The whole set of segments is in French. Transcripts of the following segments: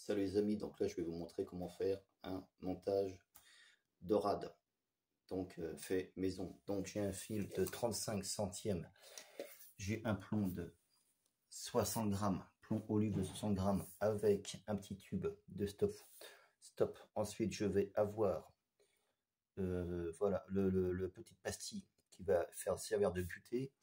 Salut les amis, donc là je vais vous montrer comment faire un montage dorade, donc fait maison. Donc j'ai un fil de 35 centièmes, j'ai un plomb de 60 grammes, plomb olive de 60 grammes avec un petit tube de stop. Ensuite je vais avoir voilà le petit pastille qui va faire servir de butée,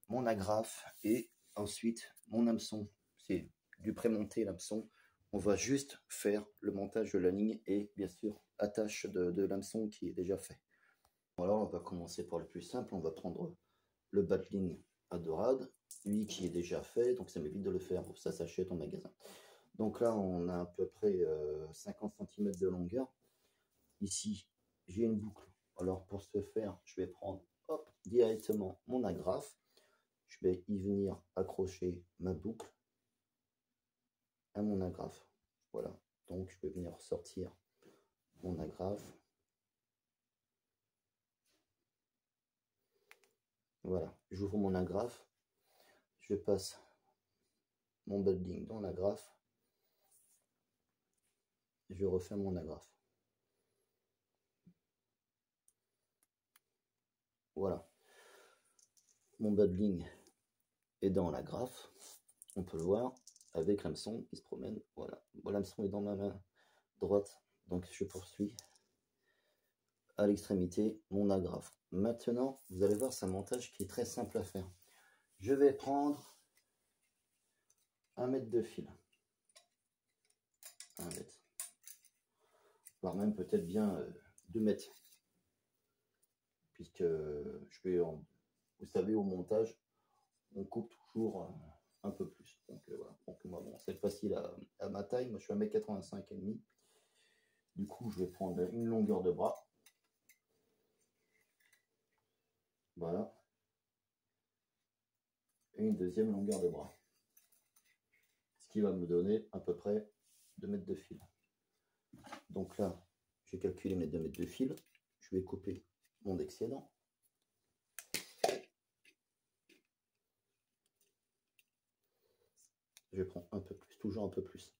mon agrafe et ensuite mon hameçon. C'est du prémonté l'hameçon. On va juste faire le montage de la ligne et bien sûr attache de l'hameçon qui est déjà fait. Alors on va commencer par le plus simple. On va prendre le bas de ligne à dorade, lui qui est déjà fait, donc ça m'évite de le faire, ça s'achète en magasin. Donc là on a à peu près 50 cm de longueur. Ici j'ai une boucle. Alors pour ce faire je vais prendre directement mon agrafe, je vais y venir accrocher ma boucle à mon agrafe. Voilà, donc je vais venir sortir mon agrafe. Voilà, j'ouvre mon agrafe, je passe mon bas de ligne dans l'agrafe, je refais mon agrafe. Voilà, mon bas de ligne est dans l'agrafe, on peut le voir avec l'hameçon qui se promène. Voilà, bon, l'hameçon est dans ma main droite, donc je poursuis à l'extrémité mon agrafe. Maintenant, vous allez voir, c'est un montage qui est très simple à faire. Je vais prendre 1 mètre de fil, 1 mètre, voire même peut-être bien 2 mètres, puisque je vais, vous savez, au montage, on coupe toujours un peu plus. Donc voilà, donc moi, bon, c'est facile à ma taille, moi je suis 1m85 et demi. Du coup, je vais prendre une longueur de bras. Voilà. Et une deuxième longueur de bras. Ce qui va me donner à peu près 2 mètres de fil. Donc là, j'ai calculé mes 2 mètres de fil. Je vais couper mon excédent. Je prends un peu plus, toujours un peu plus.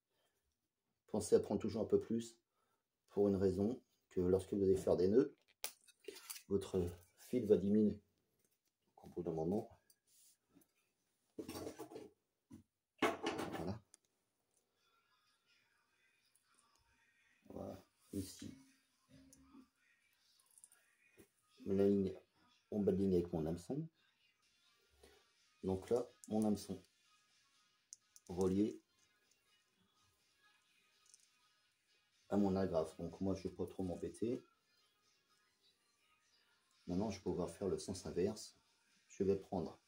Pensez à prendre toujours un peu plus pour une raison, que lorsque vous allez faire des nœuds, votre fil va diminuer. Donc, au bout d'un moment, voilà. Voilà, ici, la ligne, on bas de ligne avec mon hameçon. Donc là, mon hameçon relié à mon agrafe. Donc moi, je ne vais pas trop m'embêter. Maintenant, je vais pouvoir faire le sens inverse. Je vais prendre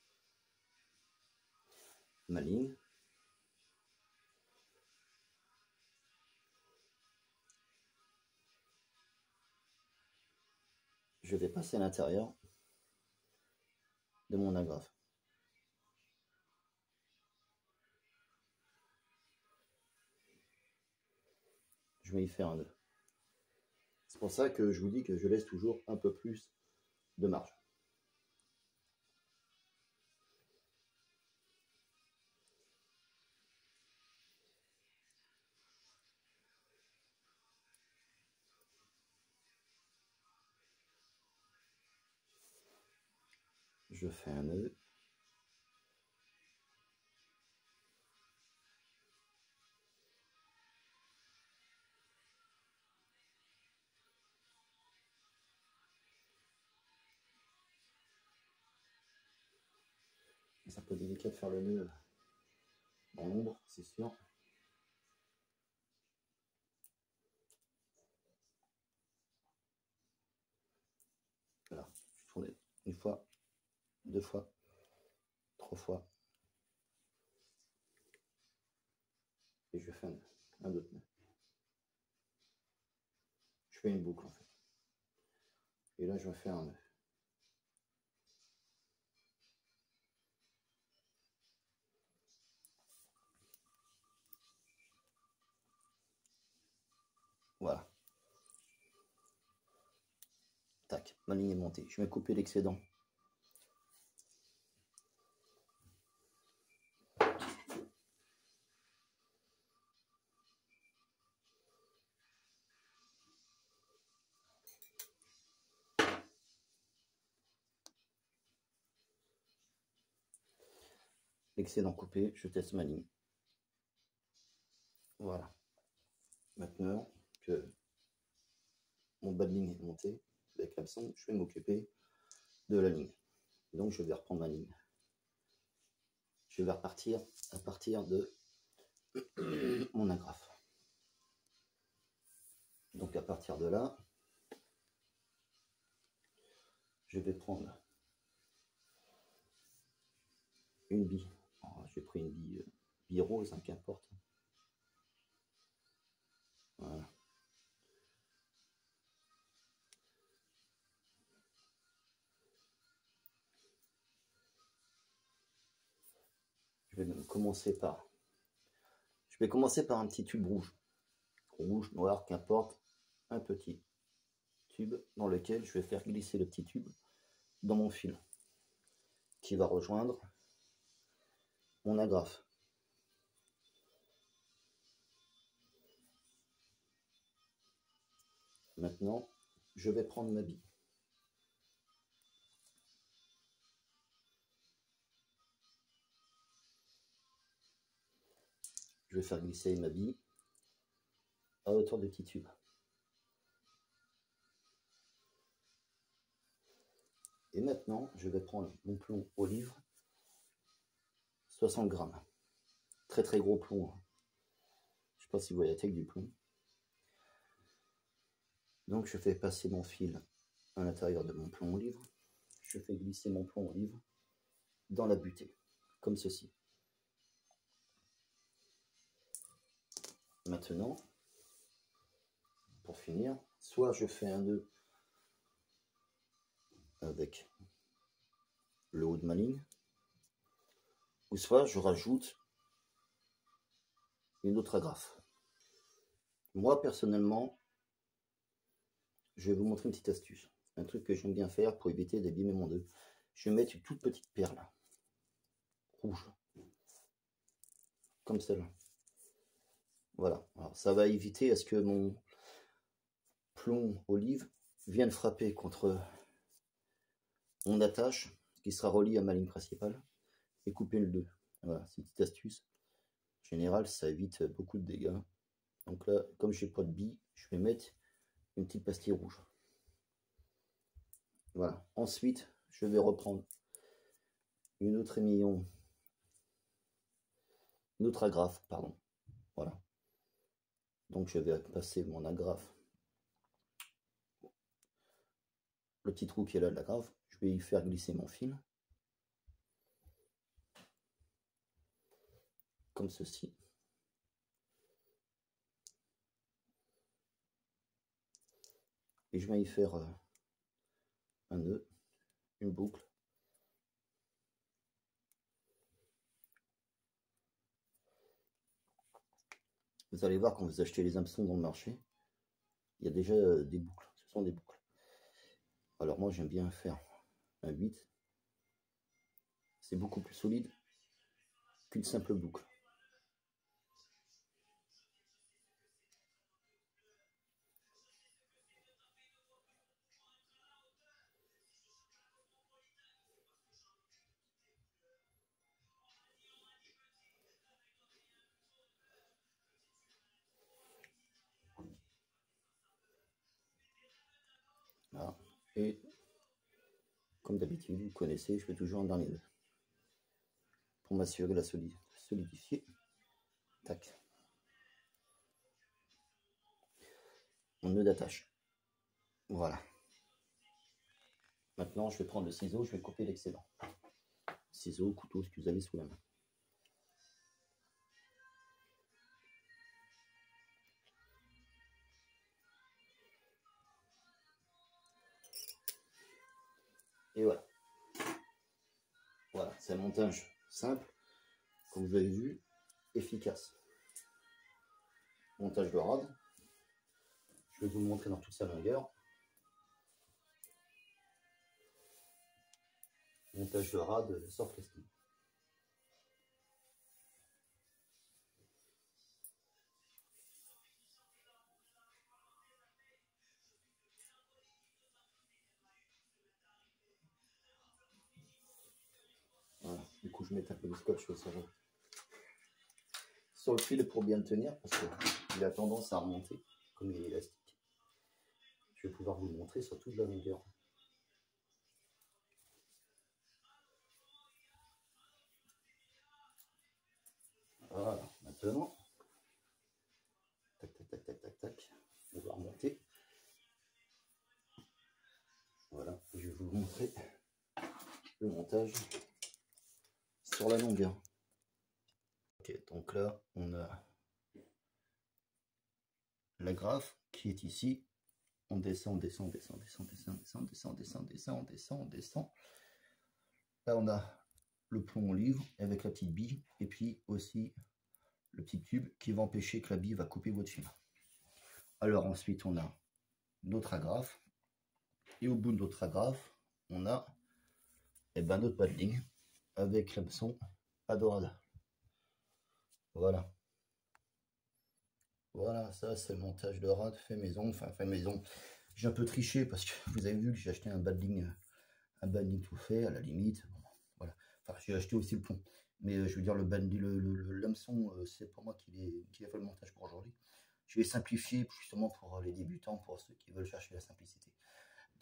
ma ligne. Je vais passer à l'intérieur de mon agrafe. Je vais y faire un nœud. C'est pour ça que je vous dis que je laisse toujours un peu plus de marge. Je fais un nœud. C'est un peu délicat de faire le nœud dans l'ombre, c'est sûr. Voilà, je tourne une fois, 2 fois, 3 fois. Et je fais un autre nœud. Je fais une boucle en fait. Et là, je vais faire un nœud. Voilà. Tac, ma ligne est montée. Je vais couper l'excédent. l'excédent coupé, je teste ma ligne. Voilà. Maintenant que mon bas de ligne est monté avec l'absent, je vais m'occuper de la ligne. Donc je vais reprendre ma ligne. Je vais repartir à partir de mon agrafe. Donc à partir de là, je vais prendre une bille. J'ai pris une bille rose, hein, qu'importe. Voilà. Je vais commencer par un petit tube rouge. Rouge, noir, qu'importe. Un petit tube dans lequel je vais faire glisser le petit tube dans mon fil qui va rejoindre mon agrafe. Maintenant, je vais prendre ma bille. Je vais faire glisser ma bille à hauteur du petit tube. Et maintenant, je vais prendre mon plomb olive, 60 grammes. Très très gros plomb. Je ne sais pas si vous voyez la taille du plomb. Donc je fais passer mon fil à l'intérieur de mon plomb olive. Je fais glisser mon plomb olive dans la butée, comme ceci. Maintenant, pour finir, soit je fais un nœud avec le haut de ma ligne, ou soit je rajoute une autre agrafe. Moi, personnellement, je vais vous montrer une petite astuce. Un truc que j'aime bien faire pour éviter d'abîmer mon nœud. Je vais mettre une toute petite perle rouge, comme celle-là. Voilà, alors ça va éviter à ce que mon plomb olive vienne frapper contre mon attache qui sera reliée à ma ligne principale et couper le nœud. Voilà, c'est une petite astuce. En général, ça évite beaucoup de dégâts. Donc là, comme je n'ai pas de bille, je vais mettre une petite pastille rouge. Voilà. Ensuite, je vais reprendre une autre émillon, une autre agrafe, pardon. Voilà. Donc je vais passer mon agrafe, le petit trou qui est là de l'agrafe, je vais y faire glisser mon fil, comme ceci. Et je vais y faire un nœud, une boucle. Vous allez voir quand vous achetez les hameçons dans le marché, il y a déjà des boucles, ce sont des boucles. Alors moi j'aime bien faire un 8, c'est beaucoup plus solide qu'une simple boucle. Voilà. Et comme d'habitude, vous connaissez, je fais toujours un dernier nœud pour m'assurer la solidifier. Tac. Mon nœud d'attache. Voilà. Maintenant, je vais prendre le ciseau, je vais couper l'excédent. Ciseau, couteau, ce que vous avez sous la main. Et voilà. Voilà, c'est un montage simple, comme vous avez vu, efficace. Montage de rade. Je vais vous le montrer dans toute sa longueur. Montage de rade sans flasking. Voilà. Du coup je mets un peu de scotch sur le fil pour bien le tenir, parce qu'il a tendance à remonter comme il est élastique. Je vais pouvoir vous le montrer sur toute la longueur. Voilà, maintenant, tac, tac, tac, tac, tac, tac, on va remonter. Voilà, je vais vous montrer le montage sur la longueur. Ok, donc là, on a l'agrafe qui est ici. On descend, descend, descend, descend, descend, descend, descend, descend, descend, descend, descend. Là, on a le plomb en livre avec la petite bille et puis aussi le petit tube qui va empêcher que la bille va couper votre fil. Alors ensuite, on a notre agrafe et au bout de notre agrafe, on a notre paddling avec l'hameçon à dorade. Voilà. Voilà, ça c'est le montage de rade fait maison, enfin fait maison. J'ai un peu triché parce que vous avez vu que j'ai acheté un paddling tout fait à la limite. Bon, voilà. Enfin, j'ai acheté aussi le plomb. Mais je veux dire, l'hameçon, c'est pour moi qui a fait le montage pour aujourd'hui. Je vais simplifier justement pour les débutants, pour ceux qui veulent chercher la simplicité.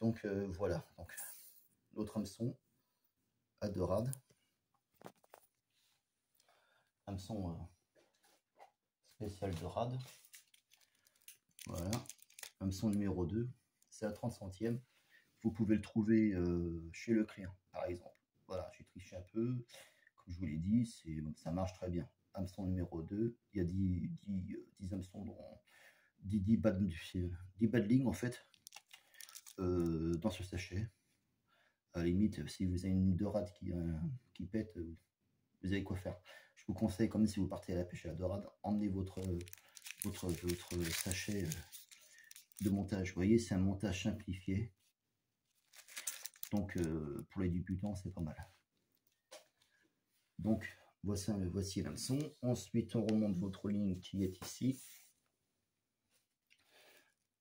Donc voilà, donc l'autre hameçon à dorade. Hameçon spécial dorade. Voilà, hameçon numéro 2, c'est à 30 centièmes. Vous pouvez le trouver chez Leclerc, par exemple. Voilà, j'ai triché un peu. Comme je vous l'ai dit, ça marche très bien. Hameçon numéro 2, il y a 10 hameçons, 10 paddling en fait, dans ce sachet. À la limite, si vous avez une dorade qui pète, vous avez quoi faire. Je vous conseille, comme si vous partez à la pêche à la dorade, emmenez votre sachet de montage. Vous voyez, c'est un montage simplifié. Donc, pour les débutants, c'est pas mal. Donc, voici l'hameçon. Ensuite, on remonte votre ligne qui est ici.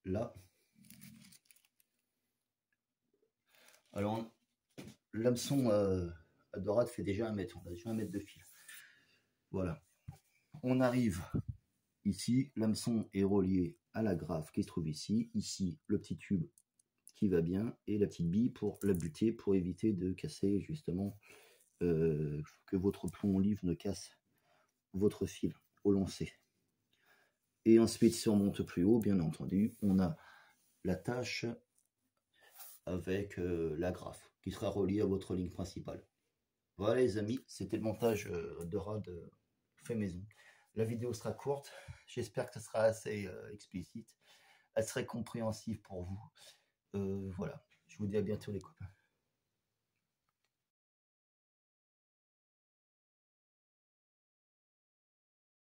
Là. Alors, l'hameçon à dorade fait déjà 1 mètre. On a déjà 1 mètre de fil. Voilà. On arrive ici. L'hameçon est relié à la grafe qui se trouve ici. Ici, le petit tube qui va bien et la petite bille pour la buter pour éviter de casser justement que votre plomb olive ne casse votre fil au lancé. Et ensuite, si on monte plus haut, bien entendu, on a la tâche avec la grafe qui sera reliée à votre ligne principale. Voilà les amis, c'était le montage de rade fait maison. La vidéo sera courte, j'espère que ce sera assez explicite, elle serait compréhensive pour vous. Voilà, je vous dis à bientôt les copains.